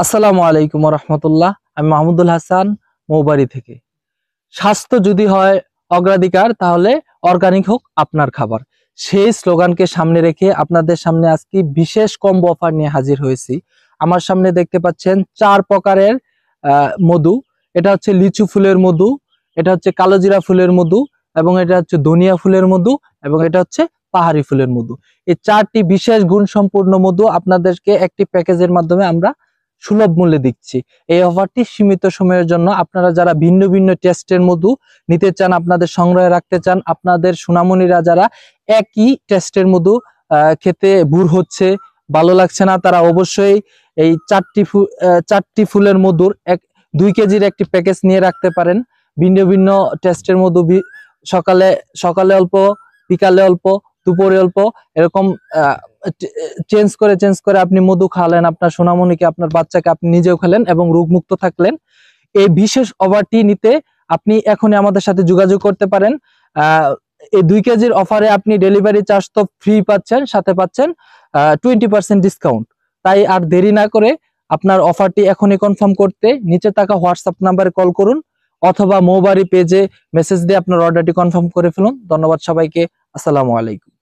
আসসালামু আলাইকুম রহমতুল্লাহ। আমি মাহমুদুল হাসান, মৌবাড়ি থেকে। স্বাস্থ্য যদি হয় অগ্রাধিকার, তাহলে অর্গানিক হোক আপনার খাবার। সেই স্লোগানকে সামনে রেখে আপনাদের সামনে আজকে বিশেষ কম্বো অফার নিয়ে হাজির হয়েছি। আমার সামনে দেখতে পাচ্ছেন 4 প্রকারের মধু। এটা হচ্ছে লিচু ফুলের মধু, এটা হচ্ছে কালোজিরা ফুলের মধু, এবং এটা হচ্ছে ধনিয়া ফুলের মধু, এবং এটা হচ্ছে পাহাড়ি ফুলের মধু। এই 4টি বিশেষ গুণ সম্পূর্ণ মধু আপনাদেরকে একটি প্যাকেজের মাধ্যমে আমরা সুলভ মূল্যে দিচ্ছি। এই অফারটি সীমিত সময়ের জন্য। আপনারা যারা ভিন্ন ভিন্ন টেস্টের মধু নিতে চান, আপনাদের সংগ্রহে রাখতে চান, আপনাদের সোনামণিরা যারা একই টেস্টের মধু খেতে বুর হচ্ছে, ভালো লাগছে না, তারা অবশ্যই এই 4টি ফুলের মধুর 2 কেজির একটি প্যাকেজ নিয়ে রাখতে পারেন। ভিন্ন ভিন্ন টেস্টের মধু, সকালে সকালে অল্প, বিকালে অল্প, দুপুরে অল্প, এরকম চেঞ্জ করে আপনি মধু খাওয়ালেন আপনার সোনামণিকে, আপনার বাচ্চাকে, আপনি নিজেও খেলেন এবং রোগমুক্ত থাকলেন। এই বিশেষ অফারটি নিতে আপনি এখনই আমাদের সাথে যোগাযোগ করতে পারেন। এই 2 কেজির অফারে আপনি ডেলিভারি চার্জ তো ফ্রি পাচ্ছেন, সাথে পাচ্ছেন 20% ডিসকাউন্ট। তাই আর দেরি না করে আপনার অফারটি এখনই কনফার্ম করতে নিচে থাকা হোয়াটসঅ্যাপ নাম্বারে কল করুন, অথবা মৌবাড়ি পেজে মেসেজ দিয়ে আপনার অর্ডারটি কনফার্ম করে ফেলুন। ধন্যবাদ সবাইকে। আসসালামু আলাইকুম।